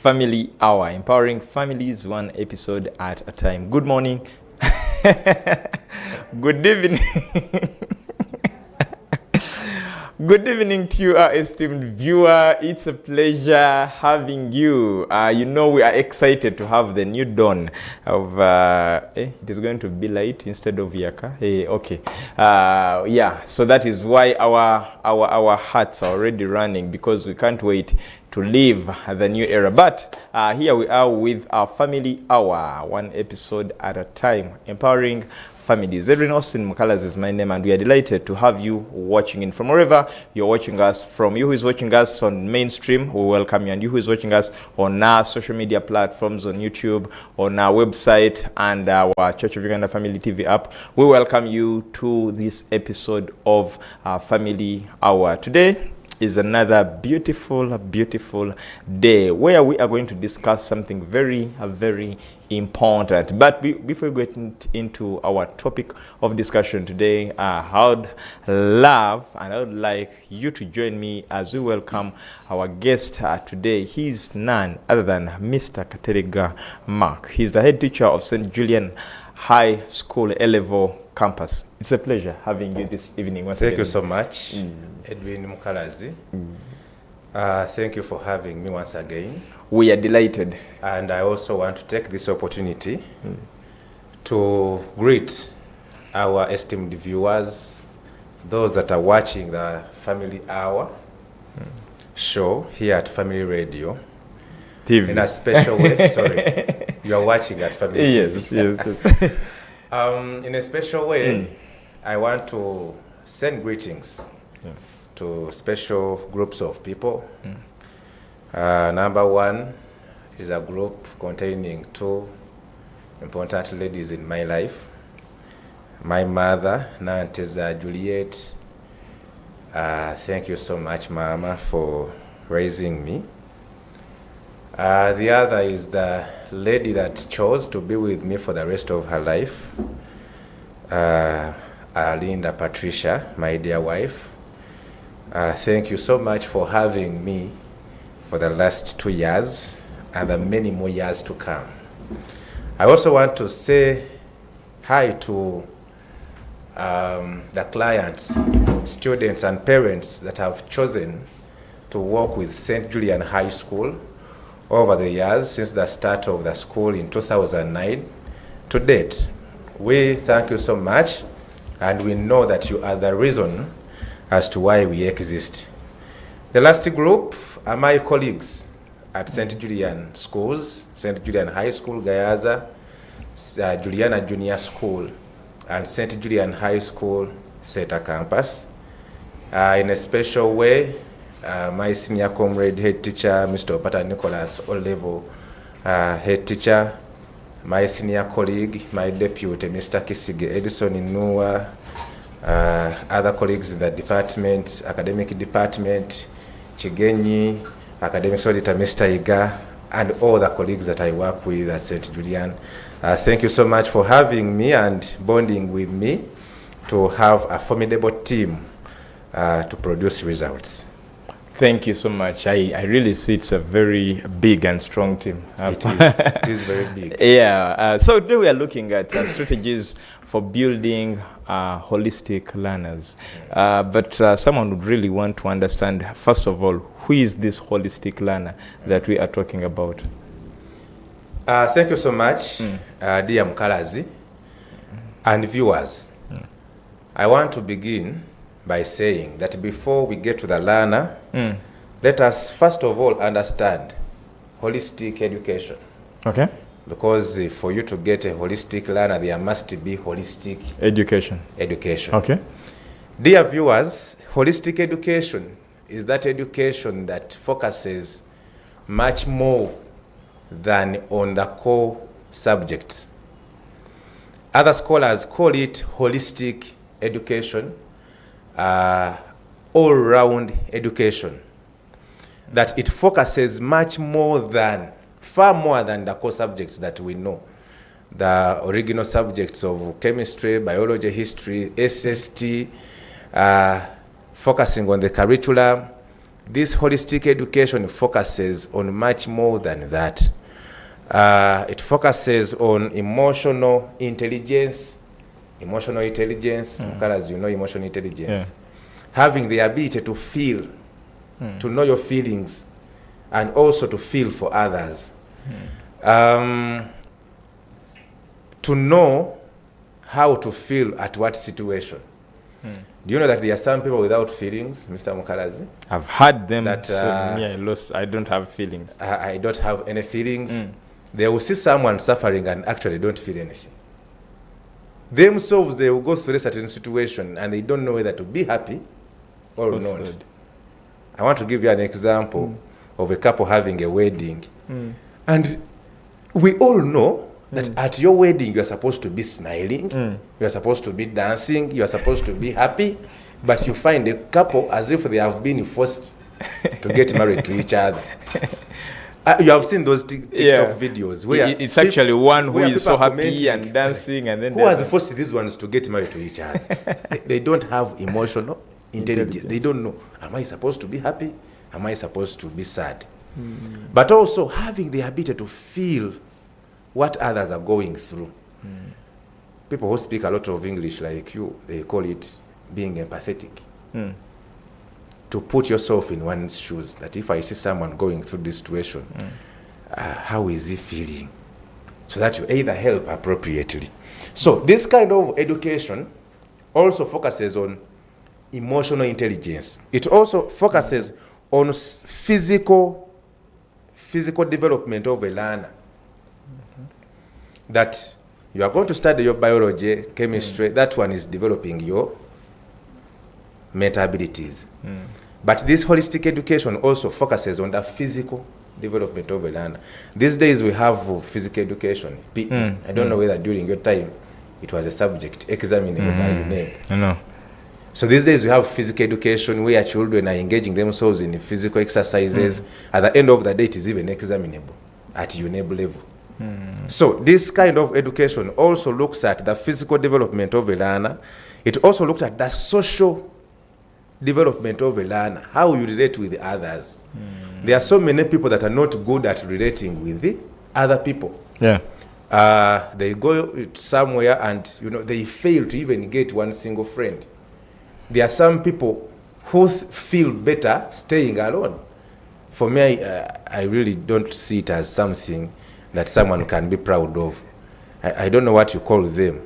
Family Hour, empowering families one episode at a time. Good morning. Good evening. Good evening to you, our esteemed viewer. It's a pleasure having you. We are excited to have the new dawn of, it is going to be light instead of yaka. Okay. So that is why our hearts are already running, because we can't wait to live the new era. But here we are with our Family Hour, one episode at a time, empowering families. Edwin Austin Mukalas is my name, and we are delighted to have you watching in from wherever you're watching us from. You who is watching us on mainstream, we welcome you, and you who is watching us on our social media platforms, on YouTube, on our website, and our Church of Uganda Family TV app, we welcome you to this episode of Family Hour. Today is another beautiful day where we are going to discuss something very important. But before we get into our topic of discussion today, I would love and I would like you to join me as we welcome our guest today. He's none other than Mr. Katerega Mark. He's the head teacher of St. Julian High School A-Level campus. It's a pleasure having you this evening. Thank you so much, Edwin Mukalazi. Thank you for having me once again. We are delighted. And I also want to take this opportunity to greet our esteemed viewers, those that are watching the Family Hour show here at Family Radio. TV. In a special way. Sorry, you are watching at Family TV. Yes. In a special way, I want to send greetings to special groups of people. Number one is a group containing two important ladies in my life. My mother, Nanteza Juliet. Thank you so much, Mama, for raising me. The other is the lady that chose to be with me for the rest of her life, Linda Patricia, my dear wife. Thank you so much for having me for the last 2 years and the many more years to come. I also want to say hi to the clients, students, and parents that have chosen to work with St. Julian High School over the years since the start of the school in 2009 to date. We thank you so much, and we know that you are the reason as to why we exist. The last group are my colleagues at St. Julian Schools, St. Julian High School, Gayaza, Juliana Junior School, and St. Julian High School, Seta Campus. In a special way, my senior comrade, head teacher, Mr. Opata Nicholas, O-level head teacher, my senior colleague, my deputy, Mr. Kisige Edison Inua, other colleagues in the department, academic department, Chigenyi, academic auditor, Mr. Iga, and all the colleagues that I work with at St. Julian. Thank you so much for having me and bonding with me to have a formidable team to produce results. Thank you so much. I really see it's a very big and strong team. It is very big. So today we are looking at strategies for building holistic learners. But someone would really want to understand, first of all, who is this holistic learner that we are talking about? Thank you so much, dear Mukalazi and viewers. I want to begin by saying that before we get to the learner, let us first of all understand holistic education. Okay. Because for you to get a holistic learner, there must be holistic education. Okay. Dear viewers, holistic education is that education that focuses much more than on the core subjects. Other scholars call it holistic education, all-round education, that it focuses far more than the core subjects that we know. The original subjects of chemistry, biology, history, SST, focusing on the curriculum, this holistic education focuses on much more than that. It focuses on emotional intelligence. As you know, emotional intelligence. Yeah. Having the ability to feel, to know your feelings, and also to feel for others. To know how to feel at what situation. Do you know that there are some people without feelings, Mr. Mukalazi? I've had them That, say, "Me, I don't have feelings." I don't have any feelings. They will see someone suffering and actually don't feel anything. Themselves, they will go through a certain situation and they don't know whether to be happy or not. Good. I want to give you an example of a couple having a wedding. And we all know that at your wedding, you are supposed to be smiling, you are supposed to be dancing, you are supposed to be happy, but you find a couple as if they have been forced to get married to each other. You have seen those TikTok videos where It's actually one who is so people are happy commenting, and dancing, and then who has forced these ones to get married to each other? They don't have emotional intelligence. They don't know, am I supposed to be happy? Am I supposed to be sad? But also having the ability to feel what others are going through. People who speak a lot of English like you, they call it being empathetic. To put yourself in one's shoes, that if I see someone going through this situation, how is he feeling? So that you either help appropriately. So this kind of education also focuses on emotional intelligence. It also focuses on physical development of a learner. That you are going to study your biology, chemistry, that one is developing your mental abilities. But this holistic education also focuses on the physical development of a learner. These days we have physical education, PE. I don't know whether during your time it was a subject examined by your name. I know. So these days we have physical education where children are engaging themselves in physical exercises. At the end of the day, it is even examinable at UNEB level. So this kind of education also looks at the physical development of a learner. It also looks at the social development of a learner, how you relate with others. There are so many people that are not good at relating with the other people. Yeah. They go somewhere and they fail to even get one single friend. There are some people who feel better staying alone. For me, I really don't see it as something that someone can be proud of. I don't know what you call them.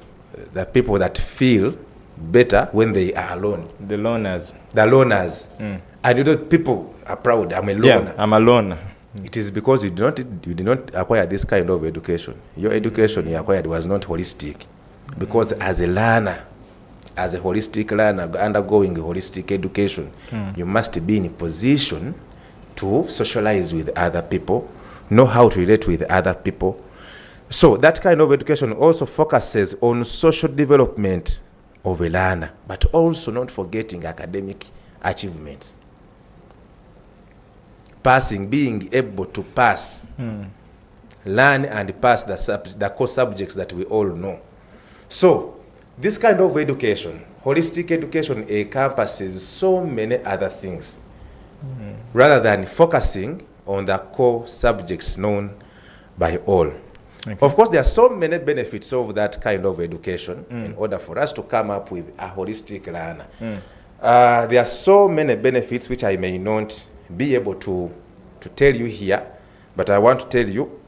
The people that feel better when they are alone. The loners. The loners. And people are proud. I'm a loner. Yeah, I'm a loner. It is because you did not acquire this kind of education. Your education you acquired was not holistic. Because as a learner, as a holistic learner undergoing holistic education, you must be in a position to socialize with other people, know how to relate with other people. So that kind of education also focuses on social development of a learner, but also not forgetting academic achievements. Passing, being able to pass, learn and pass the core subjects that we all know. So this kind of education, holistic education, encompasses so many other things, rather than focusing on the core subjects known by all. Okay. Of course, there are so many benefits of that kind of education in order for us to come up with a holistic learner. There are so many benefits which I may not be able to tell you here, but I want to tell you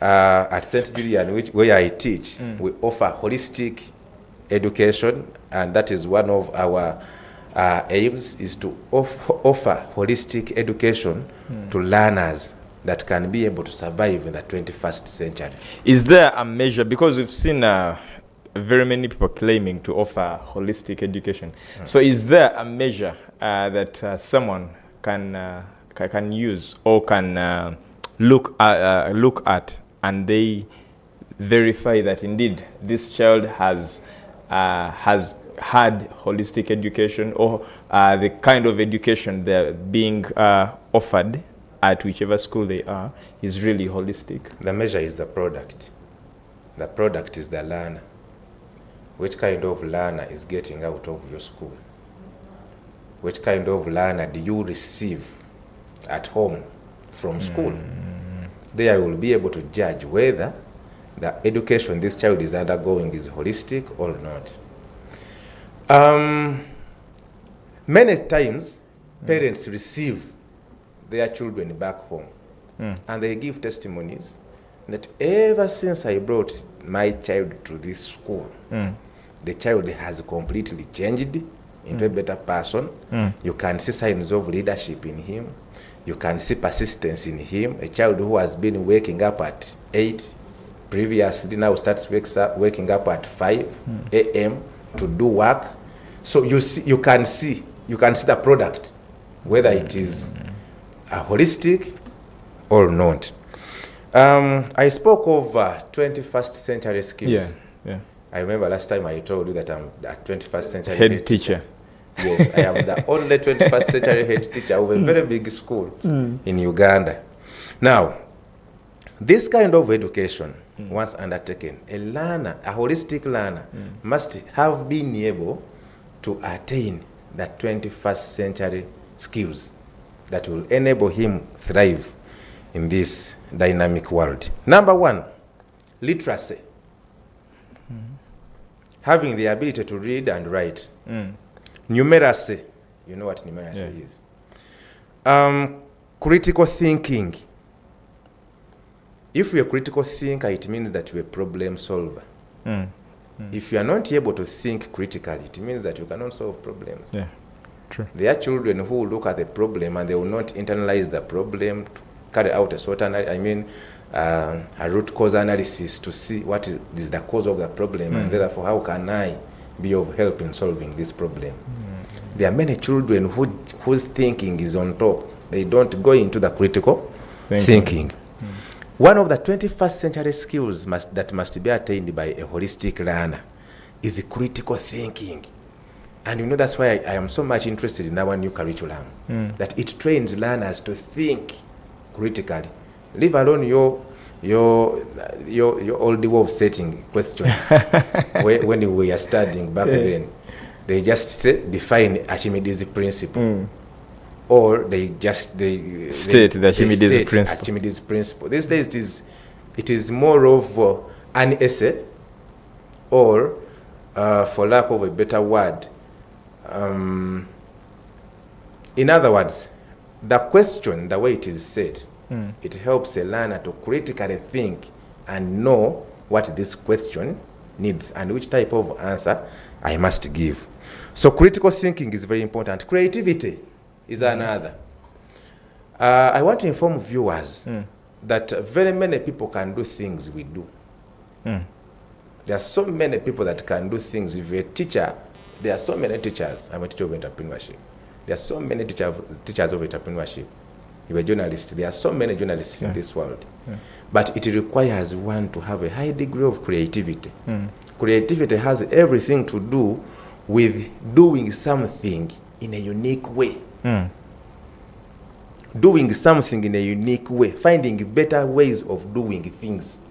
at St. Julian, where I teach, we offer holistic education, and that is one of our aims, is to offer holistic education to learners that can be able to survive in the 21st century. Is there a measure, because we've seen very many people claiming to offer holistic education, so is there a measure that someone can use or can look at and they verify that indeed this child has had holistic education, or the kind of education they're being offered at whichever school they are is really holistic? The measure is the product. The product is the learner. Which kind of learner is getting out of your school? Which kind of learner do you receive at home from school. There you will be able to judge whether the education this child is undergoing is holistic or not. Many times, parents receive their children back home and they give testimonies that ever since I brought my child to this school, the child has completely changed into a better person. You can see signs of leadership in him. You can see persistence in him. A child who has been waking up at 8 previously now starts waking up at 5 a.m. to do work. So you can see the product, whether it is holistic or not. I spoke of 21st century skills. Yeah. I remember last time I told you that I'm a 21st century Head teacher. Yes, I am the only 21st century head teacher of a very big school in Uganda. Now, this kind of education, once undertaken, a learner, a holistic learner, must have been able to attain the 21st century skills that will enable him thrive in this dynamic world. Number one, literacy. Having the ability to read and write. Numeracy. You know what numeracy is. Critical thinking. If you're a critical thinker, it means that you're a problem solver. If you are not able to think critically, it means that you cannot solve problems. Yeah, true. There are children who look at the problem and they will not internalize the problem, to carry out a sort of, a root cause analysis to see what is the cause of the problem, and therefore how can I be of help in solving this problem. There are many children whose thinking is on top. They don't go into the critical thinking. One of the 21st century skills that must be attained by a holistic learner is critical thinking. And you know that's why I am so much interested in our new curriculum, that it trains learners to think critically. Leave alone your old way of setting questions. when we are studying back then, they just define Archimedes' principle. Or they state the Archimedes' principle. These days it is more of an essay, or for lack of a better word, in other words, the question, the way it is set, it helps a learner to critically think and know what this question needs and which type of answer I must give. So critical thinking is very important. Creativity is another. I want to inform viewers that very many people can do things we do. There are so many people that can do things. If you're a teacher, there are so many teachers. I'm a teacher of entrepreneurship. There are so many teachers of entrepreneurship. You're a journalist. There are so many journalists in this world. But it requires one to have a high degree of creativity. Creativity has everything to do with doing something in a unique way. Doing something in a unique way, finding better ways of doing things.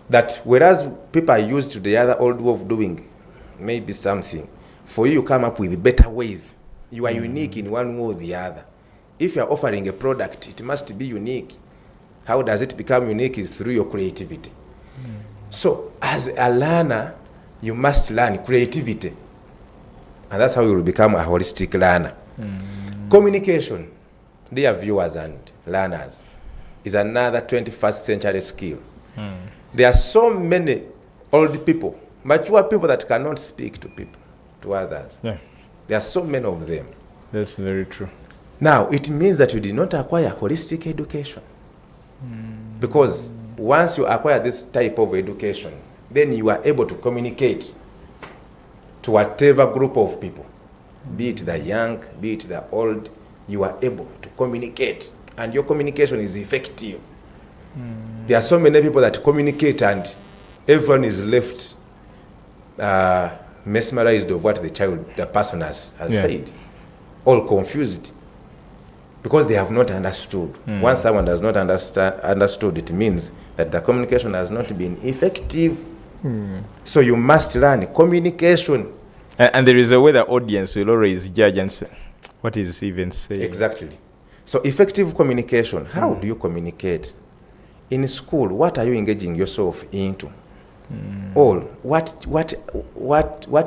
That whereas people are used to the other old way of doing maybe something, for you come up with better ways. You are unique in one way or the other. If you are offering a product, it must be unique. How does it become unique? Is through your creativity. So as a learner, you must learn creativity. And that's how you will become a holistic learner. Communication, dear viewers and learners, is another 21st century skill. There are so many old people, mature people that cannot speak to people, to others. There are so many of them. That's very true. Now, it means that you did not acquire holistic education. Because once you acquire this type of education, then you are able to communicate to whatever group of people, be it the young, be it the old. You are able to communicate, and your communication is effective. There are so many people that communicate and everyone is left mesmerized of what the person has said, all confused, because they have not understood. Once someone does not understood, it means that the communication has not been effective. So you must learn communication. And there is a way the audience will always judge and say, what is he even saying? Exactly. So effective communication, how do you communicate? In school, what are you engaging yourself into? All, what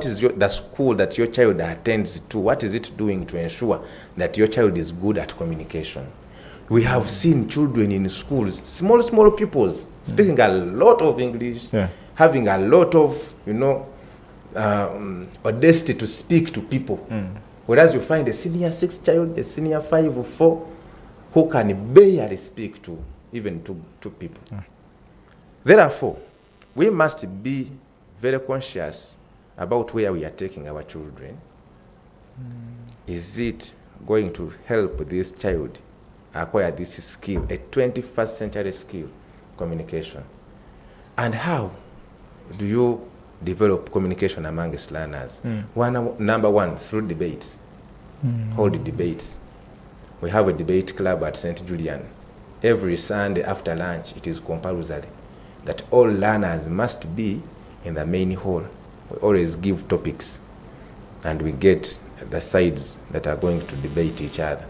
is the school that your child attends to? What is it doing to ensure that your child is good at communication? We have seen children in schools, small pupils, speaking a lot of English, having a lot of, audacity to speak to people. Whereas you find a senior 6 child, a senior 5 or 4, who can barely speak to even to people. Therefore, we must be very conscious about where we are taking our children. Is it going to help this child acquire this skill, a 21st century skill, communication? And how do you develop communication amongst learners? Number one, through debates. Hold debates. We have a debate club at St. Julian. Every Sunday after lunch, it is compulsory that all learners must be in the main hall. We always give topics, and we get the sides that are going to debate each other.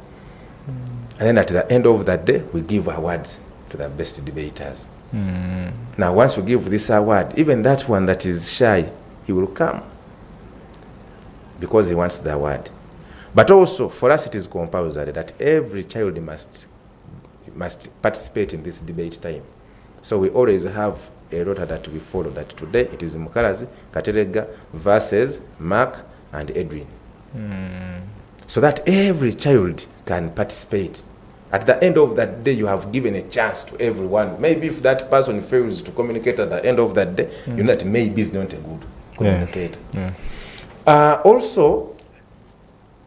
And then at the end of that day, we give awards to the best debaters. Now, once we give this award, even that one that is shy, he will come because he wants the award. But also, for us, it is compulsory that every child must participate in this debate time. So we always have a rota that we follow, that today it is Mukalazi, Katerega versus Mark and Edwin. So that every child can participate. At the end of that day, you have given a chance to everyone. Maybe if that person fails to communicate at the end of that day, you know that maybe is not a good communicator. Also,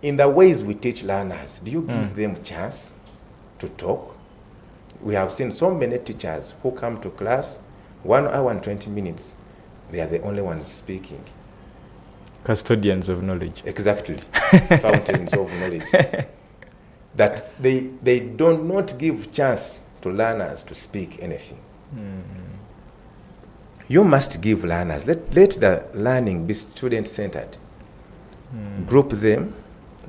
in the ways we teach learners, do you give them chance to talk? We have seen so many teachers who come to class, 1 hour and 20 minutes, they are the only ones speaking. Custodians of knowledge. Exactly. Fountains of knowledge. That they do not give chance to learners to speak anything. You must give learners, let the learning be student-centered. Group them,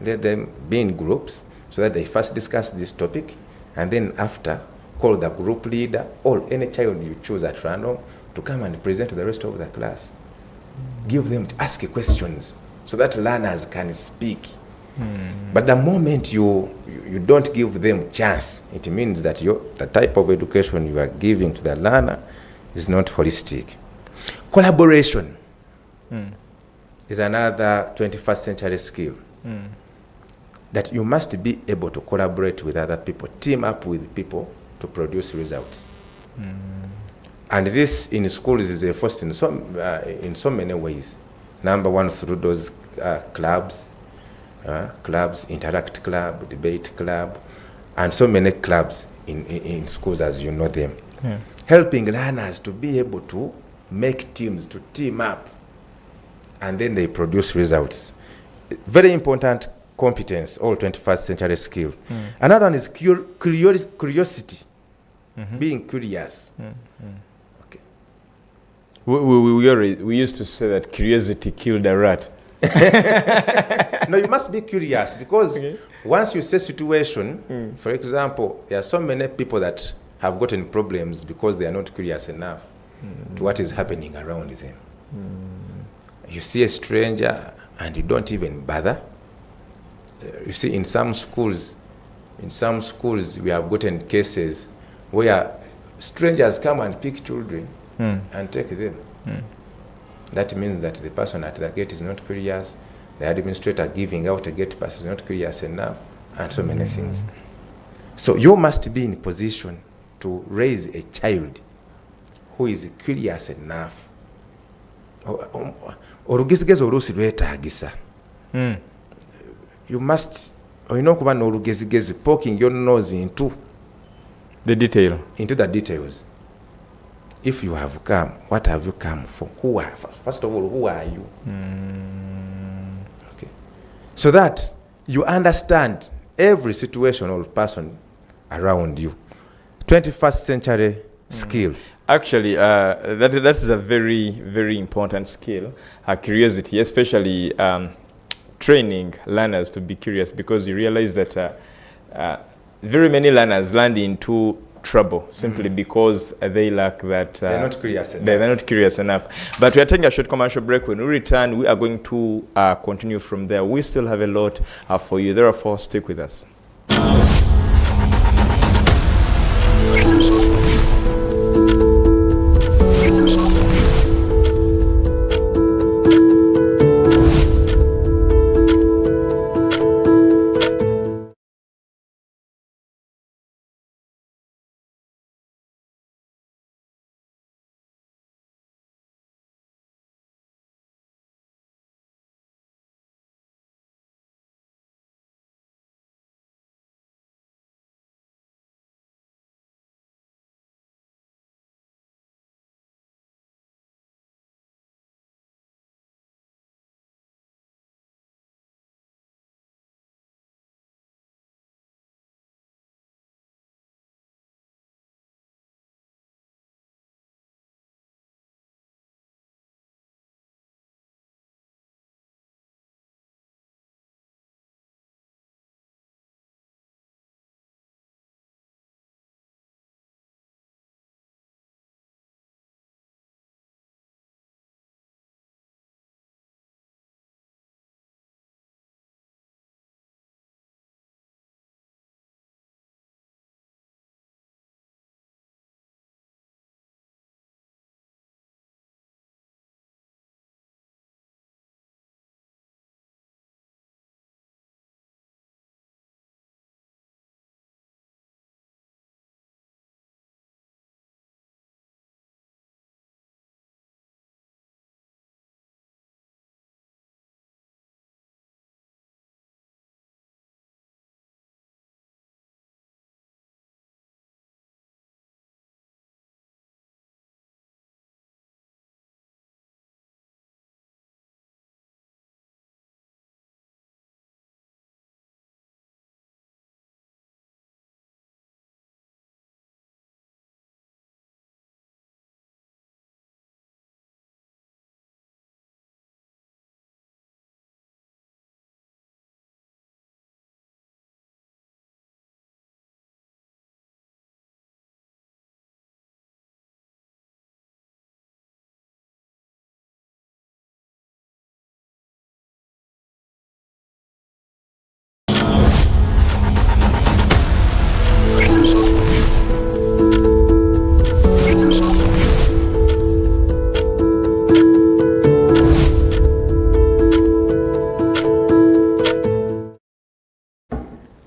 let them be in groups, so that they first discuss this topic, and then after, call the group leader or any child you choose at random to come and present to the rest of the class. Give them to ask questions so that learners can speak. But the moment you don't give them chance, it means that the type of education you are giving to the learner is not holistic. Collaboration is another 21st century skill. That you must be able to collaborate with other people, team up with people to produce results. And this in schools is enforced in so many ways. Number one, through those clubs, Interact Club, Debate Club, and so many clubs in schools as you know them. Helping learners to be able to make teams, to team up, and then they produce results. Very important competence, all 21st century skill. Another one is curiosity, being curious. Okay. We used to say that curiosity killed a rat. No, you must be curious, because once you see situation, for example, there are so many people that have gotten problems because they are not curious enough to what is happening around them. You see a stranger and you don't even bother. You see, in some schools we have gotten cases where strangers come and pick children and take them. That means that the person at the gate is not curious, the administrator giving out a gate pass is not curious enough, and so many things. So you must be in position to raise a child who is curious enough. Olugezigezi oluusi lwetaagisa. You must, kuba n'olugezigezi, poking your nose into the details. If you have come, what have you come for? First of all, who are you? Okay. So that you understand every situation or person around you. 21st century skill. Actually, that is a very, very important skill, curiosity, especially training learners to be curious, because you realize that very many learners land into trouble simply because they lack that. They're not curious enough. They're not curious enough. But we are taking a short commercial break. When we return, we are going to continue from there. We still have a lot for you. Therefore, stick with us.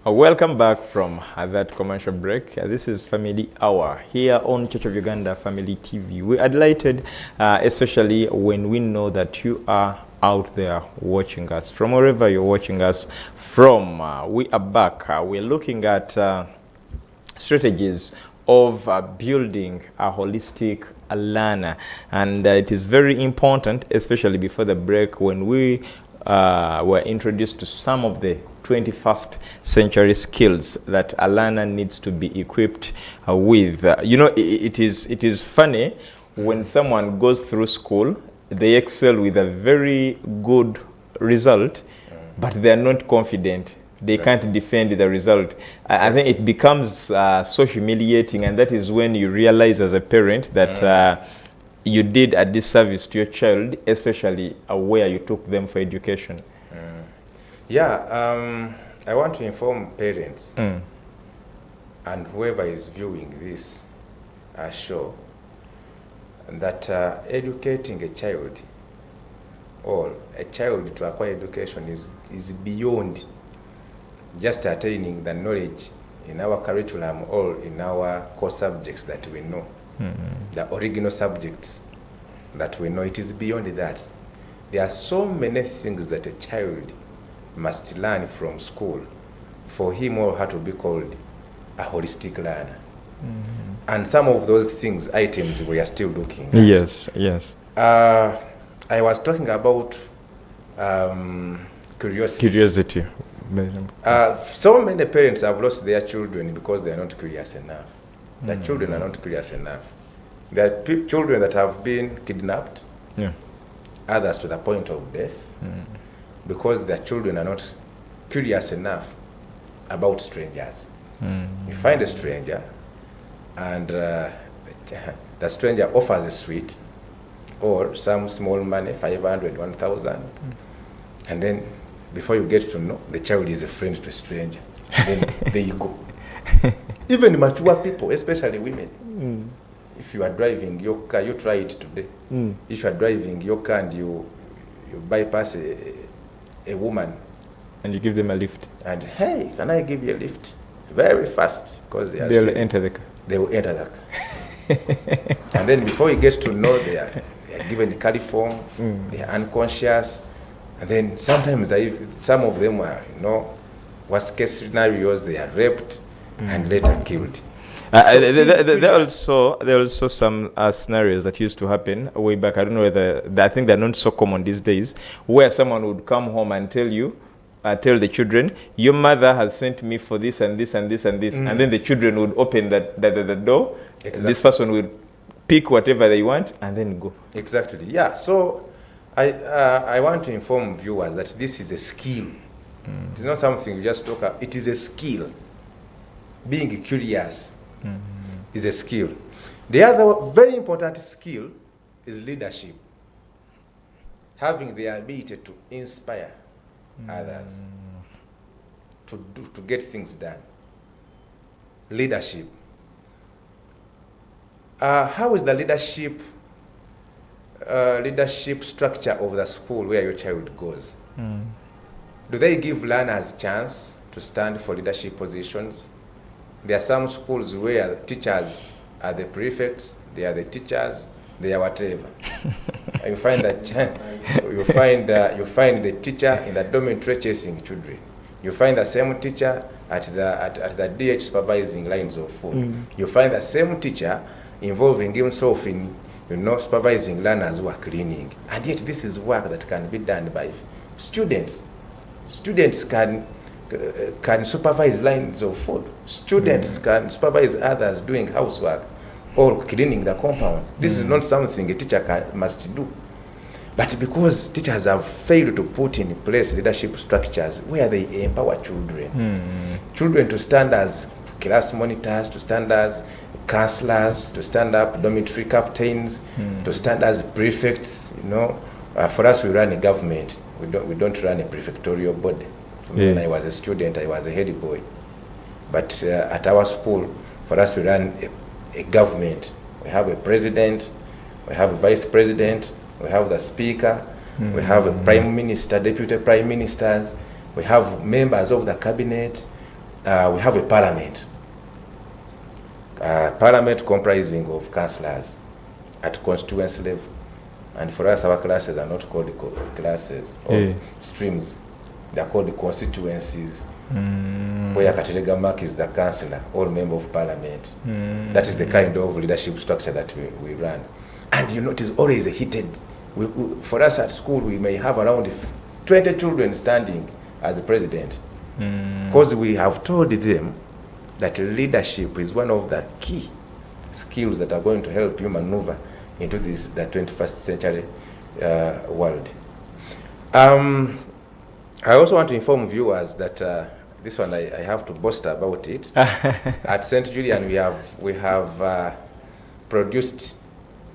Welcome back from that commercial break. This is Family Hour here on Church of Uganda Family TV. We are delighted, especially when we know that you are out there watching us. From wherever you're watching us from, we are back. We're looking at strategies of building a holistic learner. And it is very important, especially before the break, when we were introduced to some of the 21st century skills that a learner needs to be equipped with. It is funny when someone goes through school, they excel with a very good result, but they are not confident. They can't defend the result. I think it becomes so humiliating, and that is when you realize as a parent that you did a disservice to your child, especially where you took them for education. I want to inform parents and whoever is viewing this show that educating a child or a child to acquire education is beyond just attaining the knowledge in our curriculum or in our core subjects that we know, the original subjects that we know. It is beyond that. There are so many things that a child must learn from school for him or her to be called a holistic learner. And some of those things, items, we are still looking at. Yes. I was talking about curiosity. So many parents have lost their children because they are not curious enough. The children are not curious enough. There are children that have been kidnapped, others to the point of death, because their children are not curious enough about strangers. You find a stranger, and the stranger offers a sweet or some small money, 500, 1,000, and then before you get to know, the child is a friend to a stranger. Then there you go. Even mature people, especially women, if you are driving your car, you try it today. If you are driving your car and you bypass a woman, and you give them a lift, and hey, can I give you a lift? Very fast, because they'll enter the car. They will enter the car. And then before you get to know, they are given the caliform, they are unconscious, and then sometimes some of them are, worst case scenarios, they are raped and later killed. There are also some scenarios that used to happen way back. I don't know whether, I think they're not so common these days, where someone would come home and tell the children, your mother has sent me for this and this and this and this, and then the children would open the door. Exactly. This person would pick whatever they want and then go. Exactly. Yeah. So I want to inform viewers that this is a skill. It's not something you just talk about. It is a skill. Being curious is a skill. The other very important skill is leadership. Having the ability to inspire others to get things done. Leadership. How is the leadership structure of the school where your child goes? Do they give learners chance to stand for leadership positions? There are some schools where the teachers are the prefects, they are the teachers, they are whatever. You find you find the teacher in the dormitory chasing children. You find the same teacher at the DH supervising lines of food. You find the same teacher involving himself in supervising learners who are cleaning. And yet this is work that can be done by students. Students can supervise lines of food. Students can supervise others doing housework or cleaning the compound. This is not something a teacher must do. But because teachers have failed to put in place leadership structures where they empower children, children to stand as class monitors, to stand as counselors, to stand up dormitory captains, to stand as prefects. For us, we run a government. We don't run a prefectorial body. When I was a student, I was a head boy. But at our school, for us, we run a government. We have a president, we have a vice president, we have the speaker, we have a prime minister, deputy prime ministers, we have members of the cabinet, we have a parliament. Parliament comprising of councillors at constituency level. And for us, our classes are not called classes or streams. They are called the constituencies, where Katerega Mark is the councillor or member of parliament. That is the kind of leadership structure that we run. And it is always a heated. For us at school, we may have around 20 children standing as a president. Because we have told them that leadership is one of the key skills that are going to help you maneuver into the 21st century world. I also want to inform viewers that this one I have to boast about it. At St. Julian, we have produced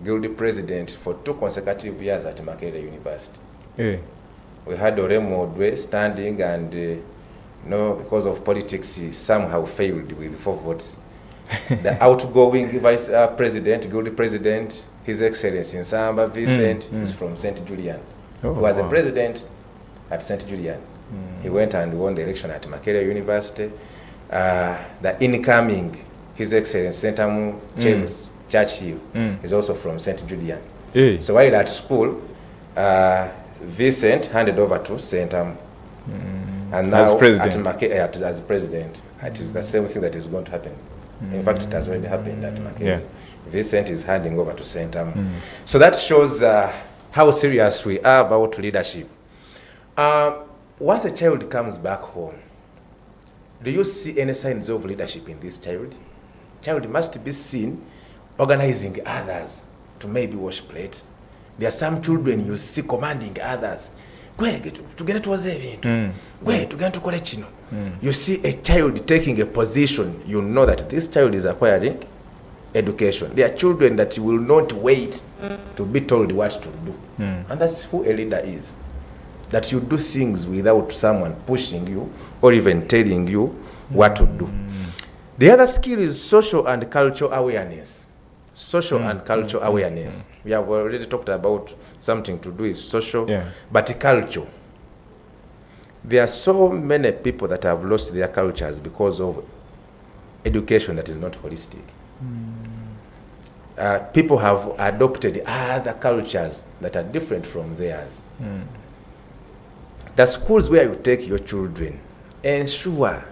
guild president for 2 consecutive years at Makerere University. We had Oremo Odwe standing, and because of politics, he somehow failed with 4 votes. The outgoing vice president, guild president, His Excellency Nsamba Vincent, is from St. Julian. He was a president at St. Julian. He went and won the election at Makerere University. The incoming His Excellency Sentamu James Churchill is also from St. Julian. So while at school, Vincent handed over to Sentamu. And now as president, it is the same thing that is going to happen. In fact, it has already happened at Makerere. Vincent is handing over to Sentamu. So that shows how serious we are about leadership. Once a child comes back home, do you see any signs of leadership in this child? Child must be seen organizing others to maybe wash plates. There are some children you see commanding others gwe tugende tuwaze ebintu gwe tugende tukole kino. You see a child taking a position, you know that this child is acquiring education. There are children that will not wait to be told what to do. And that's who a leader is. That you do things without someone pushing you or even telling you what to do. The other skill is social and cultural awareness. Social and cultural awareness. We have already talked about something to do with social, but culture. There are so many people that have lost their cultures because of education that is not holistic. People have adopted other cultures that are different from theirs. The schools where you take your children, ensure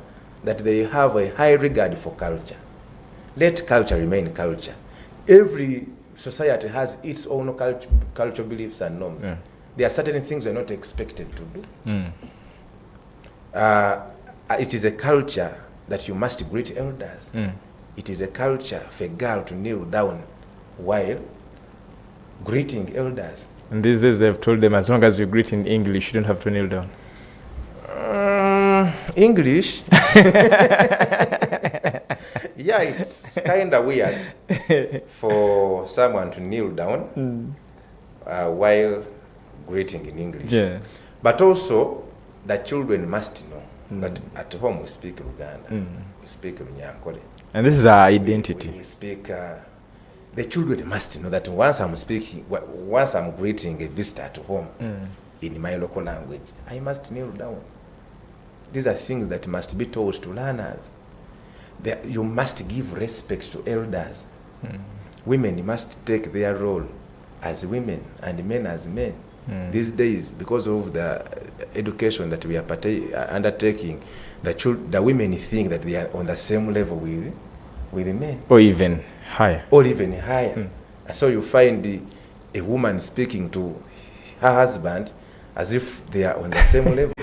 that they have a high regard for culture. Let culture remain culture. Every society has its own cultural beliefs and norms. There are certain things we're not expected to do. It is a culture that you must greet elders. It is a culture for a girl to kneel down while greeting elders. And these days they've told them as long as you greet in English, you don't have to kneel down. English? Yeah, it's kind of weird for someone to kneel down while greeting in English. But also, the children must know that at home we speak Luganda, we speak Lunyankole. And this is our identity. We speak... the children must know that once I'm greeting a visitor at home in my local language, I must kneel down. These are things that must be taught to learners. You must give respect to elders. Women must take their role as women and men as men. These days, because of the education that we are undertaking, the women think that they are on the same level with the men. Or even higher. So you find a woman speaking to her husband as if they are on the same level.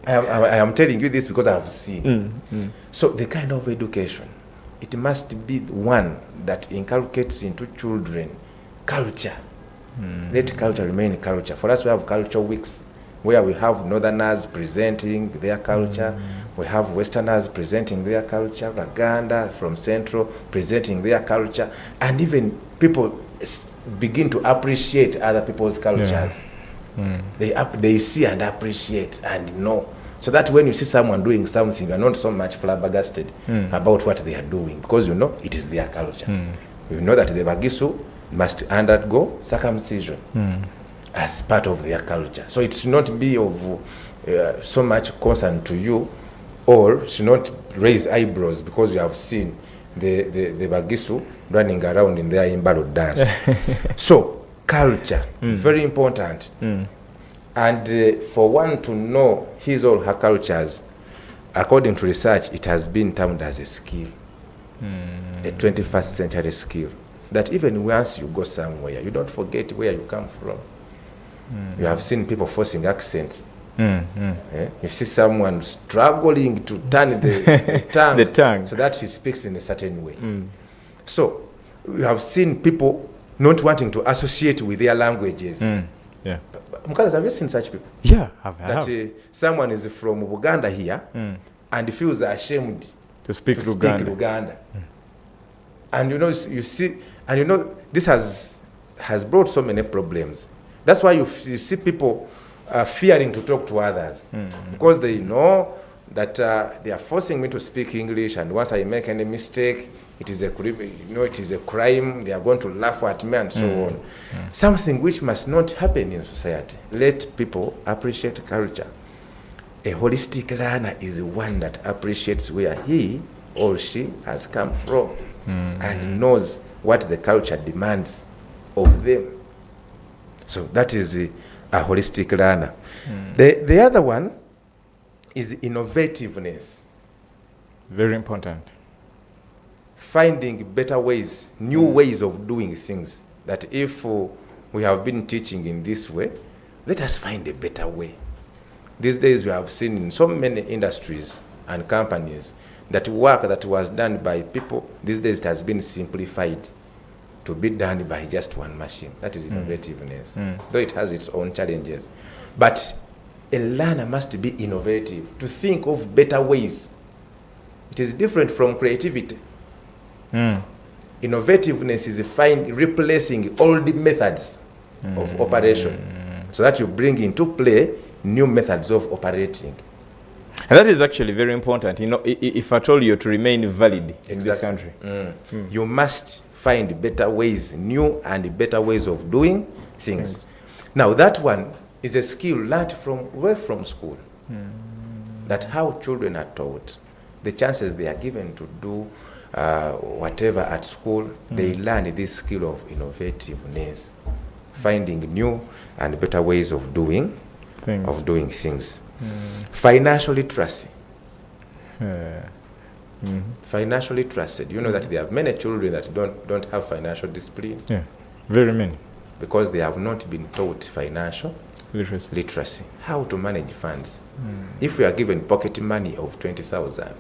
I am telling you this because I have seen. So the kind of education, it must be one that inculcates into children culture. Let culture remain culture. For us, we have culture weeks where we have northerners presenting their culture. We have westerners presenting their culture, Uganda from central presenting their culture, and even people begin to appreciate other people's cultures. They see and appreciate and know. So that when you see someone doing something, you're not so much flabbergasted about what they are doing, because you know it is their culture. You know that the Bagisu must undergo circumcision as part of their culture. So it should not be of so much concern to you, or should not raise eyebrows because you have seen the Bagisu running around in their Imbalo dance. So culture, very important. And for one to know his or her cultures, according to research, it has been termed as a skill, a 21st century skill, that even once you go somewhere, you don't forget where you come from. You have seen people forcing accents. You see someone struggling to turn the tongue, the tongue so that he speaks in a certain way. So you have seen people not wanting to associate with their languages. Mkalas, have you seen such people? Yeah, I have. That someone is from Uganda here and feels ashamed to speak Luganda. And you know, you see, and you know, this has brought so many problems. That's why you see people fearing to talk to others, because they know that they are forcing me to speak English, and once I make any mistake, it is a crime. They are going to laugh at me and so on. Something which must not happen in society. Let people appreciate culture. A holistic learner is one that appreciates where he or she has come from and knows what the culture demands of them. So that is a holistic learner. The other one is innovativeness. Very important. Finding better ways, new ways of doing things. That if we have been teaching in this way, let us find a better way. These days we have seen in so many industries and companies that work that was done by people, these days it has been simplified to be done by just one machine. That is innovativeness, though it has its own challenges. But a learner must be innovative, to think of better ways. It is different from creativity. Innovativeness is replacing old methods of operation, so that you bring into play new methods of operating. And that is actually very important, you know, if at all you're to remain valid in this country. You must find better ways, new and better ways of doing things. Now, that one is a skill learned from school. That how children are taught, the chances they are given to do whatever at school, they learn this skill of innovativeness, finding new and better ways of doing things. Financial literacy. Financial literacy. You know that there are many children that don't have financial discipline. Yeah, very many. Because they have not been taught financial literacy. How to manage funds. If we are given pocket money of 20,000,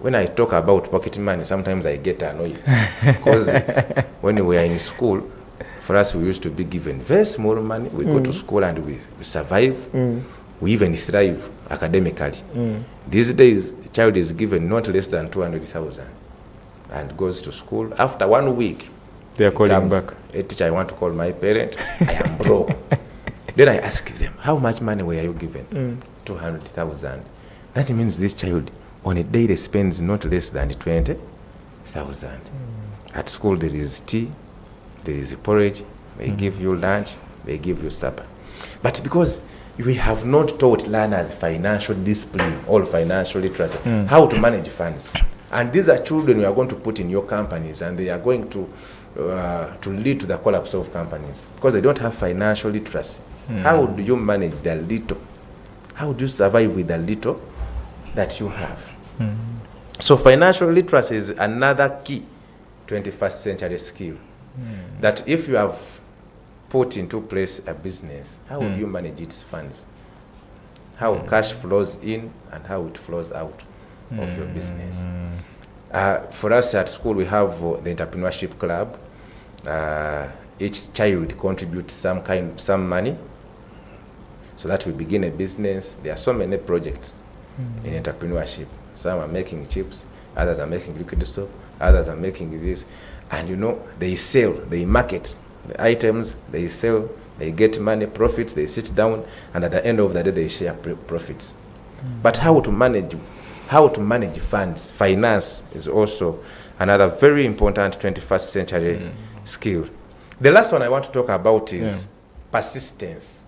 when I talk about pocket money, sometimes I get annoyed. Because when we were in school, for us, we used to be given very small money. We go to school and we survive. We even thrive academically. These days, a child is given not less than 200,000 and goes to school. After 1 week, they are calling back. A teacher, I want to call my parent. I am broke. Then I ask them, how much money were you given? 200,000. That means this child on a day spends not less than 20,000. At school, there is tea, there is porridge, they give you lunch, they give you supper. But because we have not taught learners financial discipline or financial literacy, how to manage funds. And these are children you are going to put in your companies, and they are going to lead to the collapse of companies because they don't have financial literacy. How do you manage the little? How do you survive with the little that you have? So financial literacy is another key 21st century skill. That if you have put into place a business, how do you manage its funds? How cash flows in and how it flows out of your business. For us at school, we have the entrepreneurship club. Each child contributes some money so that we begin a business. There are so many projects in entrepreneurship. Some are making chips, others are making liquid soap, others are making this. And you know, they sell, they market the items, they sell, they get money, profits, they sit down, and at the end of the day, they share profits. But how to manage funds, finance is also another very important 21st century skill. The last one I want to talk about is persistence.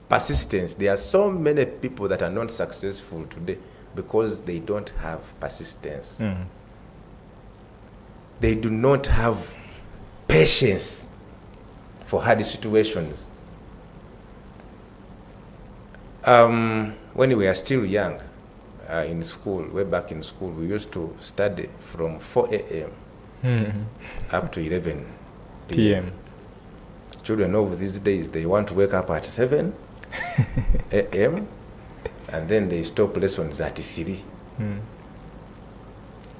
Persistence. There are so many people that are not successful today because they don't have persistence. They do not have patience for hard situations. When we were still young, in school, way back in school, we used to study from 4 a.m. Up to 11 p.m. Children of these days, they want to wake up at 7 a.m. and then they stop lessons at 3.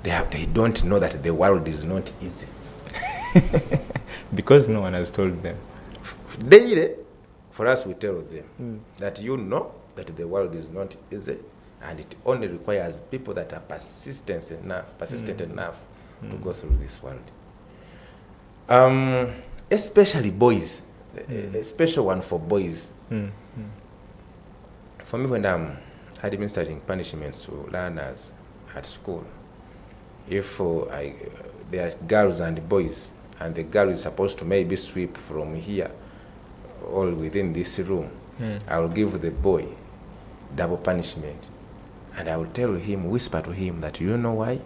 They don't know that the world is not easy. Because no one has told them. Daily, for us, we tell them that you know that the world is not easy, and it only requires people that are persistent enough to go through this world. Especially boys, a special one for boys. For me, when I'm administering punishments to learners at school, if there are girls and boys, and the girl is supposed to maybe sweep from here, all within this room, I will give the boy double punishment. And I will tell him, whisper to him that you know why?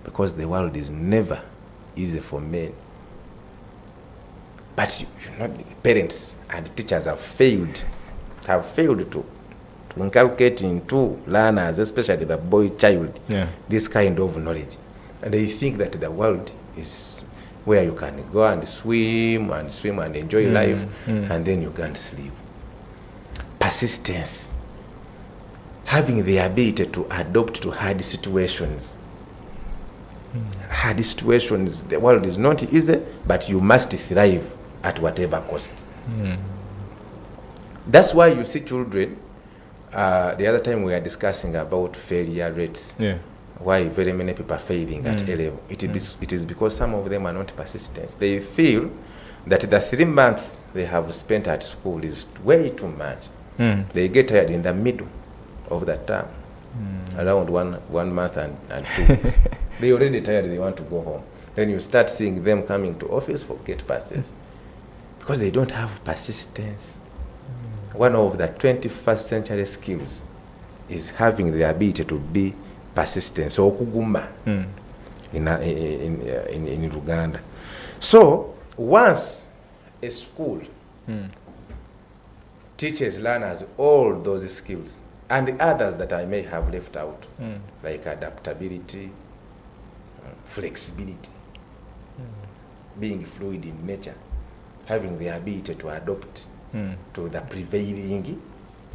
Because the world is never easy for men. But parents and teachers have failed to inculcate into learners, especially the boy child, this kind of knowledge. And they think that the world is where you can go and swim and enjoy life, and then you can't sleep. Persistence. Having the ability to adapt to hard situations. Hard situations, the world is not easy, but you must thrive at whatever cost. That's why you see children, the other time we were discussing about failure rates. Yeah. Why very many people are failing at A level. It is because some of them are not persistent. They feel that the 3 months they have spent at school is way too much. They get tired in the middle of the term, around one month and 2 weeks. They already tired, they want to go home. Then you start seeing them coming to office for gate passes because they don't have persistence. One of the 21st century skills is having the ability to be persistent, so okuguma in Uganda. So once a school teaches learners all those skills and the others that I may have left out, like adaptability, flexibility, being fluid in nature, having the ability to adapt to the prevailing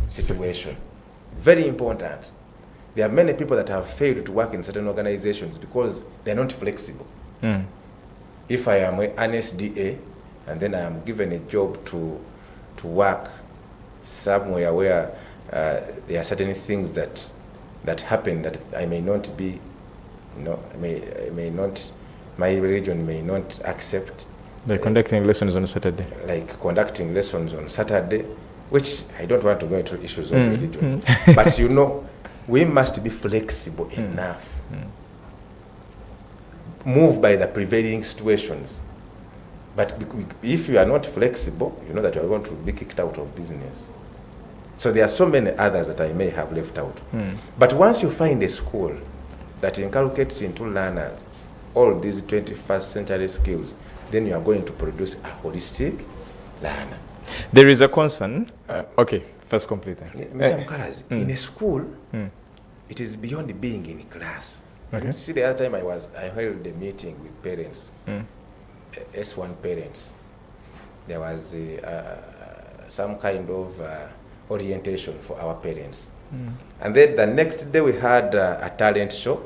situation. Very important. There are many people that have failed to work in certain organizations because they're not flexible. If I am an SDA and then I am given a job to work somewhere where there are certain things that happen that I may not be, I may not, my religion may not accept. They're conducting lessons on Saturday. Like conducting lessons on Saturday, which I don't want to go into issues of religion. But we must be flexible enough. Move by the prevailing situations. But if you are not flexible, you know that you are going to be kicked out of business. So there are so many others that I may have left out. But once you find a school that inculcates into learners all these 21st century skills, then you are going to produce a holistic learner. There is a concern. Okay, first complete that. Mr. Mukalazi, in a school, it is beyond being in class. Okay. You see, the other time I held a meeting with parents, S1 parents. There was some kind of orientation for our parents. And then the next day we had a talent show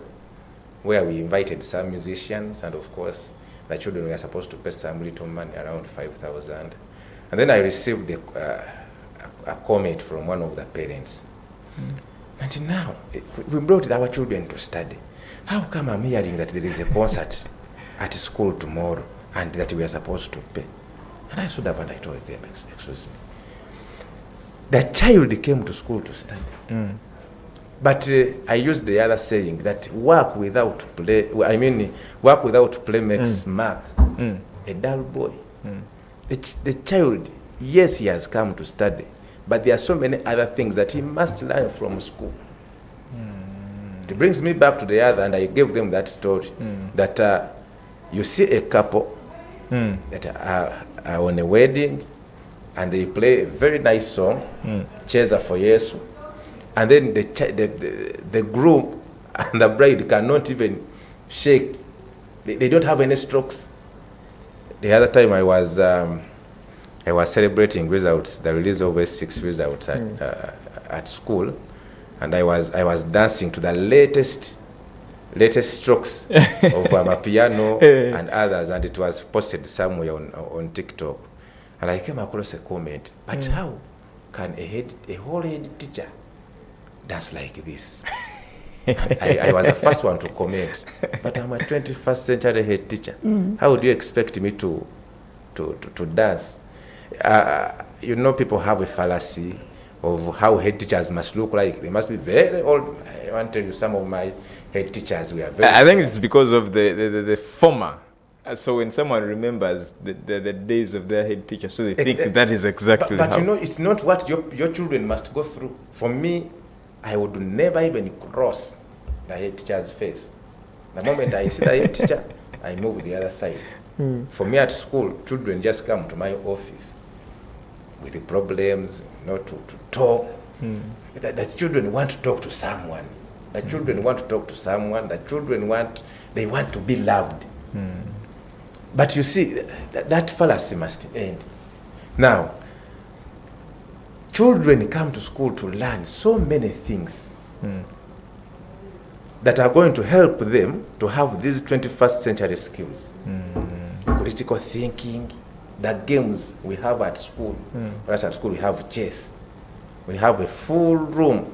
where we invited some musicians, and of course the children were supposed to pay some little money, around 5,000. And then I received a comment from one of the parents. And now, we brought our children to study. How come I'm hearing that there is a concert at school tomorrow and that we are supposed to pay? And I stood up and I told them, excuse me. The child came to school to study. But I used the other saying that work without play makes Mark a dull boy. The child, yes, he has come to study, but there are so many other things that he must learn from school. It brings me back to the other, and I gave them that story, that you see a couple that are on a wedding, and they play a very nice song, Cheza for Yesu, and then the groom and the bride cannot even shake. They don't have any strokes. The other time I was celebrating results, the release of S6 results at school, and I was dancing to the latest strokes of Amapiano and others, and it was posted somewhere on TikTok. And I came across a comment, but how can a whole head teacher dance like this? I was the first one to comment, but I'm a 21st century head teacher. How do you expect me to dance? People have a fallacy of how head teachers must look like. They must be very old. I want to tell you, some of my head teachers were very I think it's because of the former. So when someone remembers the days of their head teacher, so they think that is exactly but how. It's not what your children must go through. For me, I would never even cross the head teacher's face. The moment I see the head teacher, I move the other side. For me at school, children just come to my office with the problems, to talk. The children want to talk to someone. The children want to talk to someone. The children want to be loved. But you see, that fallacy must end. Now, children come to school to learn so many things that are going to help them to have these 21st century skills. Critical thinking, the games we have at school. Whereas at school we have chess. We have a full room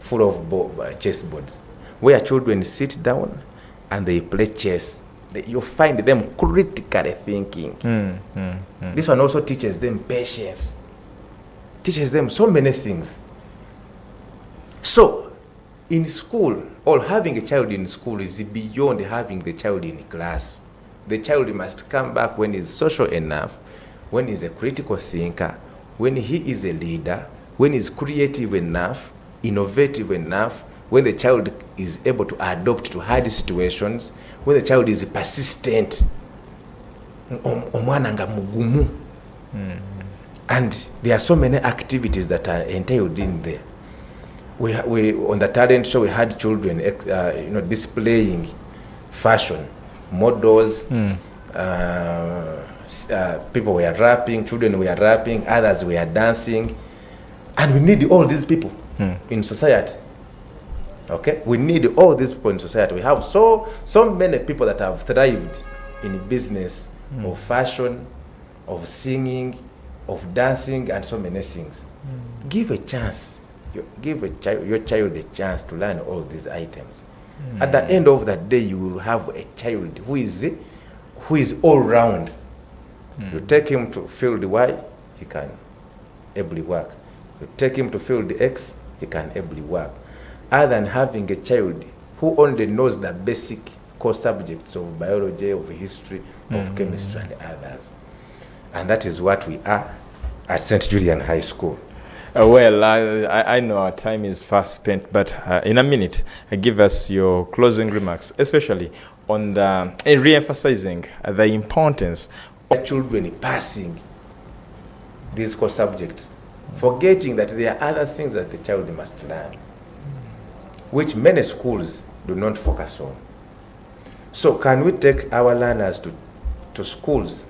full of chess boards where children sit down and they play chess. You find them critically thinking. This one also teaches them patience, teaches them so many things. So, in school, or having a child in school is beyond having the child in class. The child must come back when he's social enough, when he's a critical thinker, when he is a leader, when he's creative enough, innovative enough, when the child is able to adapt to hard situations, when the child is persistent. Omwana nga mugumu. And there are so many activities that are entailed in there. We on the talent show we had children displaying fashion models. People were rapping, children were rapping, others were dancing, and we need all these people in society. Okay, we need all these people in society. We have so many people that have thrived in business of fashion, of singing, of dancing, and so many things. Give a chance. Give your child a chance to learn all these items. At the end of the day, you will have a child who is all round. You take him to field Y, he can ably work. You take him to field X, he can ably work. Other than having a child who only knows the basic core subjects of biology, of history, of chemistry, and others. And that is what we are at St. Julian High School. Well, I know our time is fast spent, but in a minute, give us your closing remarks, especially on the re-emphasizing the importance of children passing these core subjects, forgetting that there are other things that the child must learn, which many schools do not focus on. So can we take our learners to schools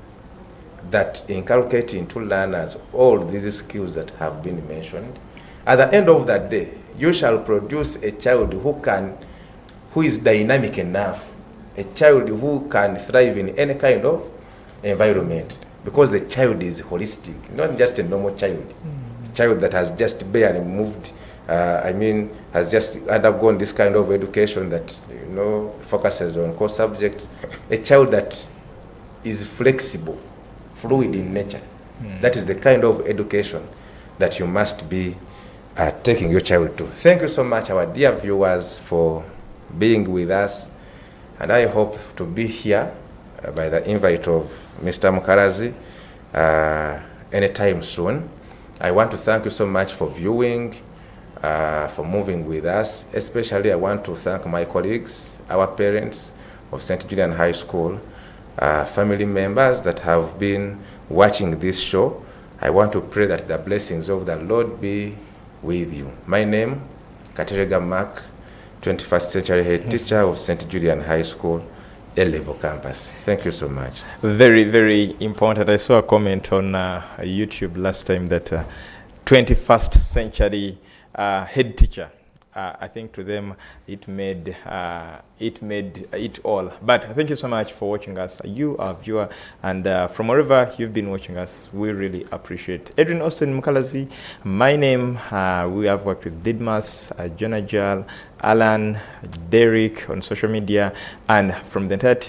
that inculcate into learners all these skills that have been mentioned? At the end of that day, you shall produce a child who is dynamic enough, a child who can thrive in any kind of environment, because the child is holistic, not just a normal child. A child that has just barely moved, has just undergone this kind of education that focuses on core subjects. A child that is flexible, fluid in nature. That is the kind of education that you must be taking your child to. Thank you so much, our dear viewers, for being with us. And I hope to be here by the invite of Mr. Mukalazi anytime soon. I want to thank you so much for viewing, for moving with us. Especially I want to thank my colleagues, our parents of St. Julian High School, family members that have been watching this show. I want to pray that the blessings of the Lord be with you. My name, Katerega Mark, 21st century head teacher of St. Julian High School, A-Level campus. Thank you so much. Very, very important. I saw a comment on YouTube last time that 21st century head teacher. I think to them it made it all. But thank you so much for watching us, you, our viewer, and from wherever you've been watching us, we really appreciate. Adrian Austin Mukalazi, my name. We have worked with Didmas, Jonah Jal, Alan, Derek on social media, and from the entire team.